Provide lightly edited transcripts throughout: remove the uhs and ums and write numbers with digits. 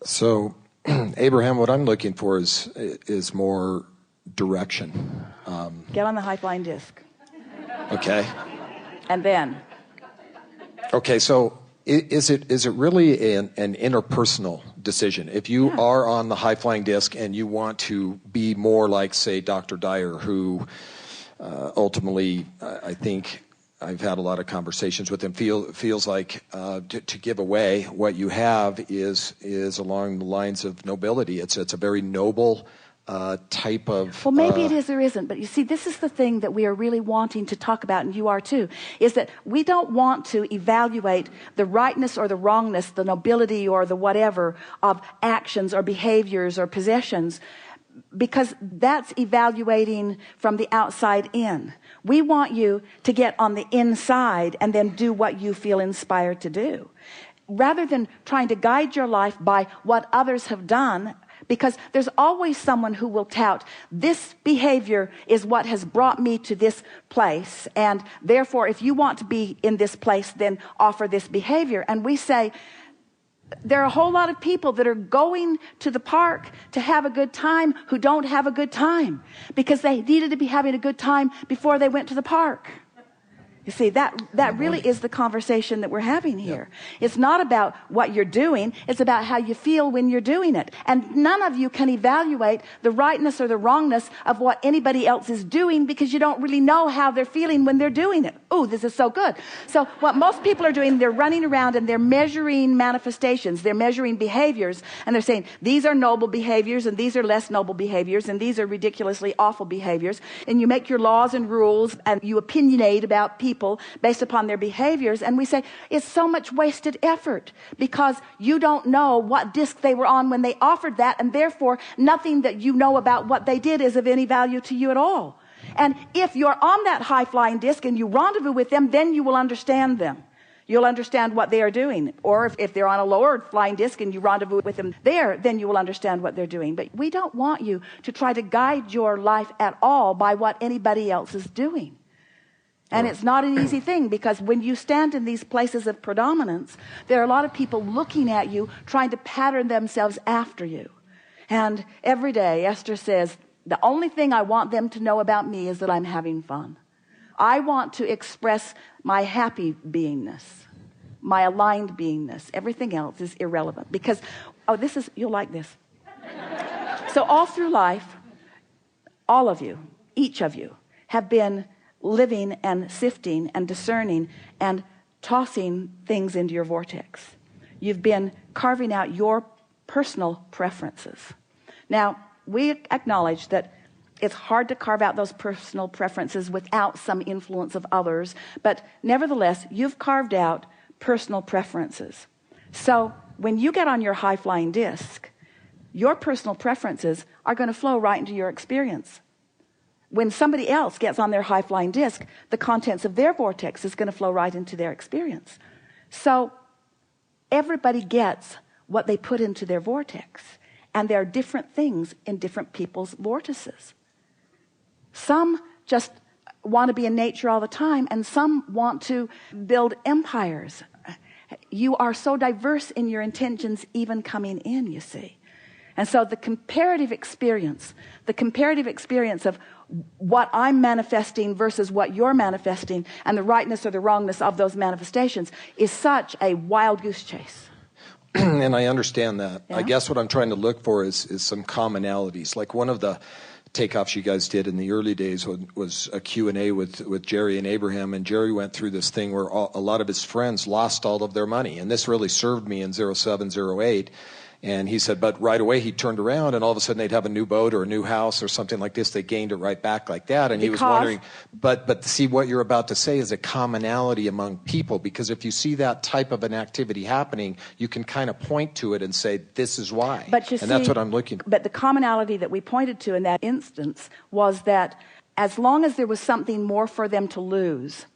So, Abraham, what I'm looking for is more direction. Get on the high flying disc. Okay. And then? Okay, so is it really an interpersonal decision? If you are on the high flying disc and you want to be more like, say, Dr. Dyer, who ultimately, I think I've had a lot of conversations with him, feels like to give away what you have is along the lines of nobility. It's a very noble type of... Well, maybe it is or isn't, but you see, this is the thing that we are really wanting to talk about, and you are too, is that we don't want to evaluate the rightness or the wrongness, the nobility or the whatever of actions or behaviors or possessions, because that's evaluating from the outside in. We want you to get on the inside and then do what you feel inspired to do, rather than trying to guide your life by what others have done. Because there's always someone who will tout, this behavior is what has brought me to this place, and therefore if you want to be in this place, then offer this behavior. And we say, there are a whole lot of people that are going to the park to have a good time who don't have a good time because they needed to be having a good time before they went to the park. You see, that really is the conversation that we're having here. It's not about what you're doing. It's about how you feel when you're doing it. And none of you can evaluate the rightness or the wrongness of what anybody else is doing because you don't really know how they're feeling when they're doing it. Ooh, this is so good. So what most people are doing, they're running around and they're measuring manifestations. They're measuring behaviors. And they're saying, these are noble behaviors and these are less noble behaviors and these are ridiculously awful behaviors. And you make your laws and rules and you opinionate about people based upon their behaviors, and we say it's so much wasted effort because you don't know what disc they were on when they offered that, and therefore nothing that you know about what they did is of any value to you at all. And if you're on that high-flying disc and you rendezvous with them, then you will understand them. You'll understand what they are doing. Or if they're on a lower flying disc and you rendezvous with them there, then you will understand what they're doing. But we don't want you to try to guide your life at all by what anybody else is doing. And it's not an easy thing, because when you stand in these places of predominance, there are a lot of people looking at you, trying to pattern themselves after you. And every day, Esther says, the only thing I want them to know about me is that I'm having fun. I want to express my happy beingness, my aligned beingness. Everything else is irrelevant. Because, you'll like this. So all through life, all of you, each of you, have been living and sifting and discerning and tossing things into your vortex. You've been carving out your personal preferences. Now, we acknowledge that it's hard to carve out those personal preferences without some influence of others, but nevertheless, you've carved out personal preferences. So when you get on your high-flying disc, your personal preferences are going to flow right into your experience. When somebody else gets on their high-flying disc, the contents of their vortex is going to flow right into their experience. So everybody gets what they put into their vortex. And there are different things in different people's vortices. Some just want to be in nature all the time, and some want to build empires. You are so diverse in your intentions even coming in, you see. And so the comparative experience of what I'm manifesting versus what you're manifesting, and the rightness or the wrongness of those manifestations, is such a wild goose chase. And I understand that. Yeah? I guess what I'm trying to look for is some commonalities. Like one of the takeoffs you guys did in the early days was a Q&A with Jerry and Abraham, and Jerry went through this thing where a lot of his friends lost all of their money, and this really served me in 07, 08. And he said, but right away he turned around and all of a sudden they'd have a new boat or a new house or something like this. They gained it right back like that. And he was wondering, but see, what you're about to say is a commonality among people, because if you see that type of an activity happening, you can kind of point to it and say, this is why. And that's what I'm looking for. But the commonality that we pointed to in that instance was that as long as there was something more for them to lose,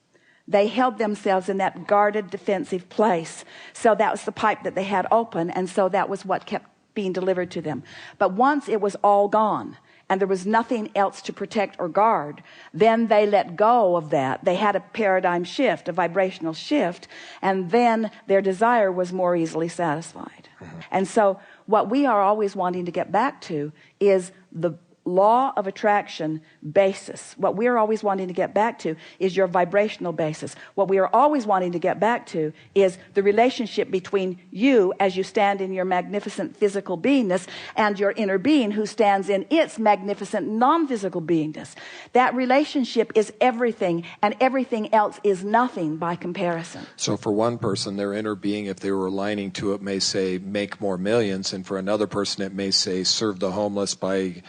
they held themselves in that guarded, defensive place. So that was the pipe that they had open, and so that was what kept being delivered to them. But once it was all gone, and there was nothing else to protect or guard, then they let go of that. They had a paradigm shift, a vibrational shift, and then their desire was more easily satisfied. And so what we are always wanting to get back to is the law of attraction basis. What we're always wanting to get back to is your vibrational basis. What we are always wanting to get back to is the relationship between you as you stand in your magnificent physical beingness and your inner being who stands in its magnificent non-physical beingness. That relationship is everything, and everything else is nothing by comparison. So for one person, their inner being, if they were aligning to it, may say make more millions, and for another person it may say serve the homeless by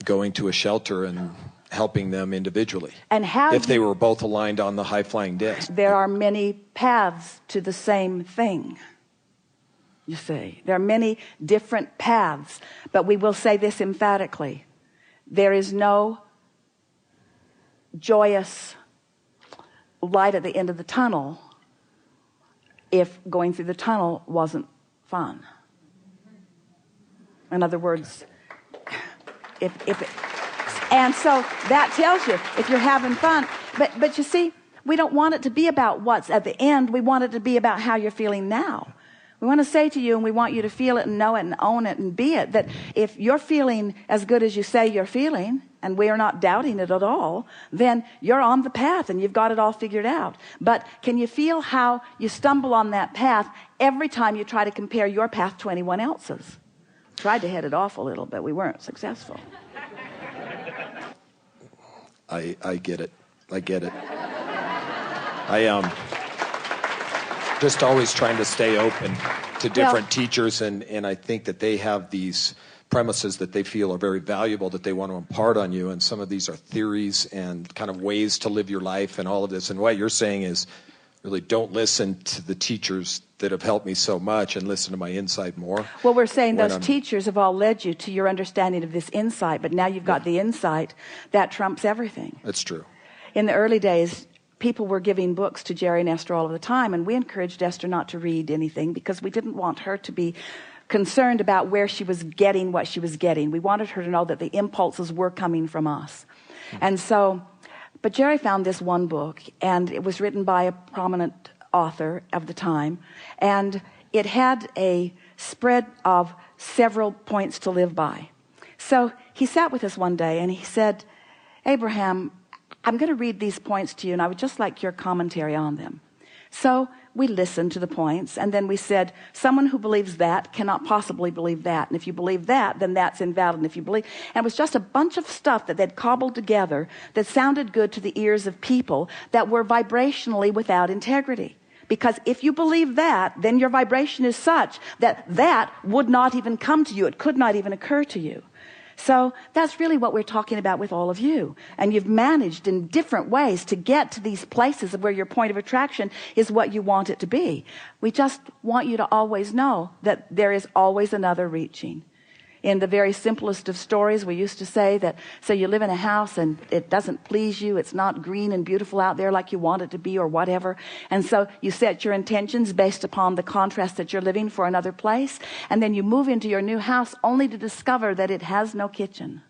going to a shelter and helping them individually. And how if they were both aligned on the high-flying disc. There are many paths to the same thing. You see, there are many different paths, but we will say this emphatically. There is no joyous light at the end of the tunnel if going through the tunnel wasn't fun. In other words, and so that tells you if you're having fun. But you see, we don't want it to be about what's at the end. We want it to be about how you're feeling now. We want to say to you, and we want you to feel it and know it and own it and be it, that if you're feeling as good as you say you're feeling, and we are not doubting it at all, then you're on the path and you've got it all figured out. But can you feel how you stumble on that path every time you try to compare your path to anyone else's? Tried to head it off a little, but we weren't successful. I get it. I get it. I just always trying to stay open to different teachers, and I think that they have these premises that they feel are very valuable that they want to impart on you, and some of these are theories and kind of ways to live your life and all of this. And what you're saying is really don't listen to the teachers that have helped me so much and listen to my insight more. Well, we're saying those teachers have all led you to your understanding of this insight, but now you've got the insight that trumps everything. That's true. In the early days, people were giving books to Jerry and Esther all of the time, and we encouraged Esther not to read anything because we didn't want her to be concerned about where she was getting what she was getting. We wanted her to know that the impulses were coming from us. And so, but Jerry found this one book, and it was written by a prominent author of the time, and it had a spread of several points to live by. So he sat with us one day and he said, Abraham, I'm going to read these points to you, and I would just like your commentary on them. So we listened to the points, and then we said, someone who believes that cannot possibly believe that. And if you believe that, then that's invalid. And if you believe, and it was just a bunch of stuff that they'd cobbled together that sounded good to the ears of people that were vibrationally without integrity. Because if you believe that, then your vibration is such that that would not even come to you. It could not even occur to you. So that's really what we're talking about with all of you. And you've managed in different ways to get to these places of where your point of attraction is what you want it to be. We just want you to always know that there is always another reaching. In the very simplest of stories, we used to say that, so you live in a house and it doesn't please you. It's not green and beautiful out there like you want it to be or whatever. And so you set your intentions based upon the contrast that you're living for another place. And then you move into your new house only to discover that it has no kitchen.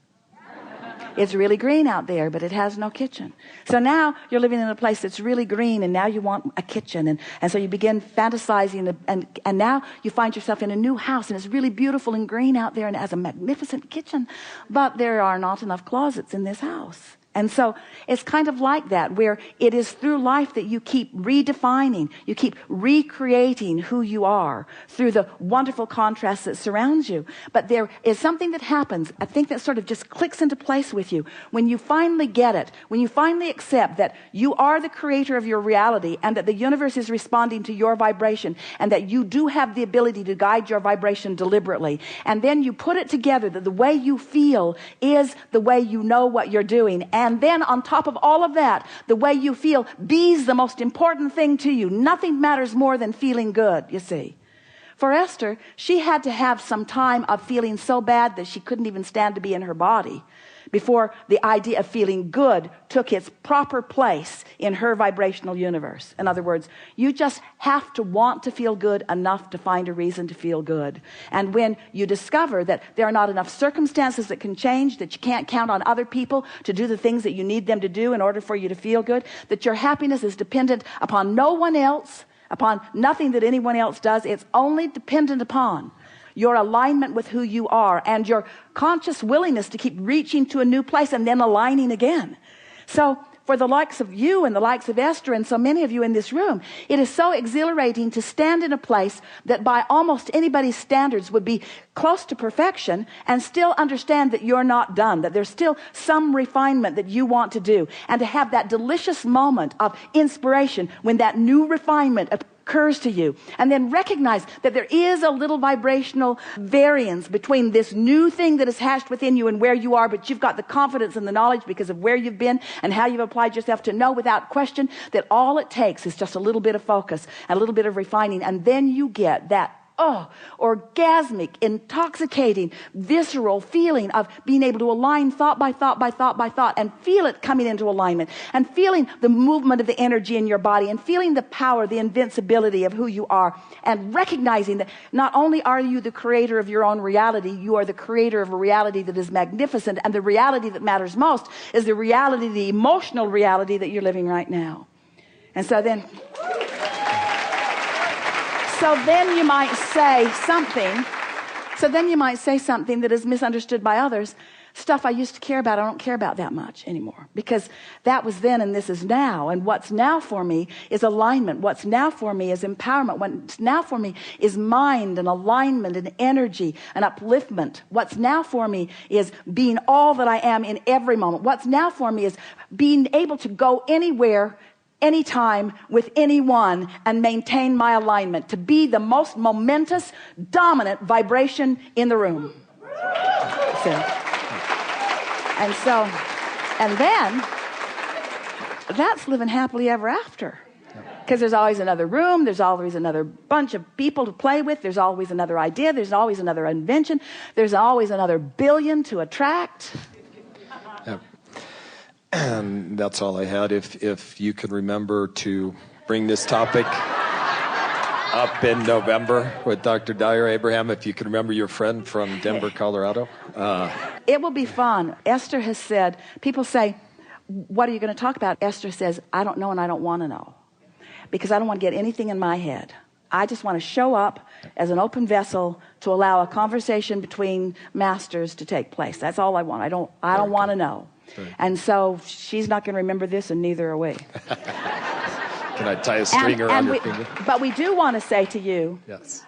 It's really green out there, but it has no kitchen. So now you're living in a place that's really green, and now you want a kitchen. And so you begin fantasizing, and now you find yourself in a new house, and it's really beautiful and green out there, and it has a magnificent kitchen. But there are not enough closets in this house. And so it's kind of like that, where it is through life that you keep redefining, you keep recreating who you are through the wonderful contrast that surrounds you. But there is something that happens, I think, that sort of just clicks into place with you. When you finally get it, when you finally accept that you are the creator of your reality and that the universe is responding to your vibration and that you do have the ability to guide your vibration deliberately. And then you put it together that the way you feel is the way you know what you're doing. And then on top of all of that, the way you feel be's the most important thing to you. Nothing matters more than feeling good, you see. For Esther, she had to have some time of feeling so bad that she couldn't even stand to be in her body, before the idea of feeling good took its proper place in her vibrational universe. In other words, you just have to want to feel good enough to find a reason to feel good. And when you discover that there are not enough circumstances that can change, that you can't count on other people to do the things that you need them to do in order for you to feel good, that your happiness is dependent upon no one else, upon nothing that anyone else does, it's only dependent upon your alignment with who you are and your conscious willingness to keep reaching to a new place and then aligning again. So for the likes of you and the likes of Esther and so many of you in this room, it is so exhilarating to stand in a place that by almost anybody's standards would be close to perfection and still understand that you're not done, that there's still some refinement that you want to do, and to have that delicious moment of inspiration when that new refinement occurs to you, and then recognize that there is a little vibrational variance between this new thing that is hatched within you and where you are, but you've got the confidence and the knowledge because of where you've been and how you've applied yourself to know without question that all it takes is just a little bit of focus, a little bit of refining, and then you get that orgasmic, intoxicating, visceral feeling of being able to align thought by thought by thought by thought and feel it coming into alignment, and feeling the movement of the energy in your body, and feeling the power, the invincibility of who you are, and recognizing that not only are you the creator of your own reality, you are the creator of a reality that is magnificent, and the reality that matters most is the reality, the emotional reality that you're living right now. And so then you might say something. So then you might say something that is misunderstood by others. Stuff I used to care about, I don't care about that much anymore. Because that was then and this is now. And what's now for me is alignment. What's now for me is empowerment. What's now for me is mind and alignment and energy and upliftment. What's now for me is being all that I am in every moment. What's now for me is being able to go anywhere, anytime, with anyone, and maintain my alignment, to be the most momentous, dominant vibration in the room. And then that's living happily ever after, because there's always another room, there's always another bunch of people to play with, there's always another idea, there's always another invention, there's always another billion to attract. And that's all I had. If you can remember to bring this topic up in November with Dr. Dyer Abraham, if you can remember your friend from Denver, Colorado. It will be fun. Esther has said, people say, what are you going to talk about? Esther says, I don't know and I don't want to know, because I don't want to get anything in my head. I just want to show up as an open vessel to allow a conversation between masters to take place. That's all I want. I don't want to know. And so she's not going to remember this, and neither are we. Can I tie a string around your finger? But we do want to say to you, yes,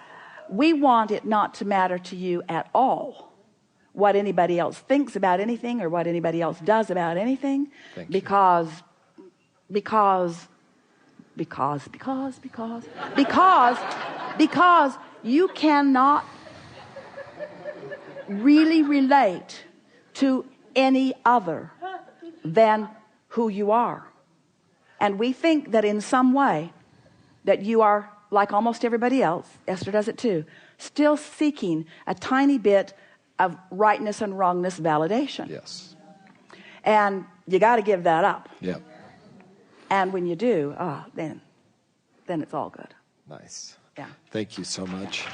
we want it not to matter to you at all what anybody else thinks about anything or what anybody else does about anything, because you cannot really relate to any other than who you are. And we think that in some way that you are like almost everybody else, Esther does it too, still seeking a tiny bit of rightness and wrongness validation. Yes. And you got to give that up. Yep. And when you do, then it's all good. Nice. Yeah. Thank you so much.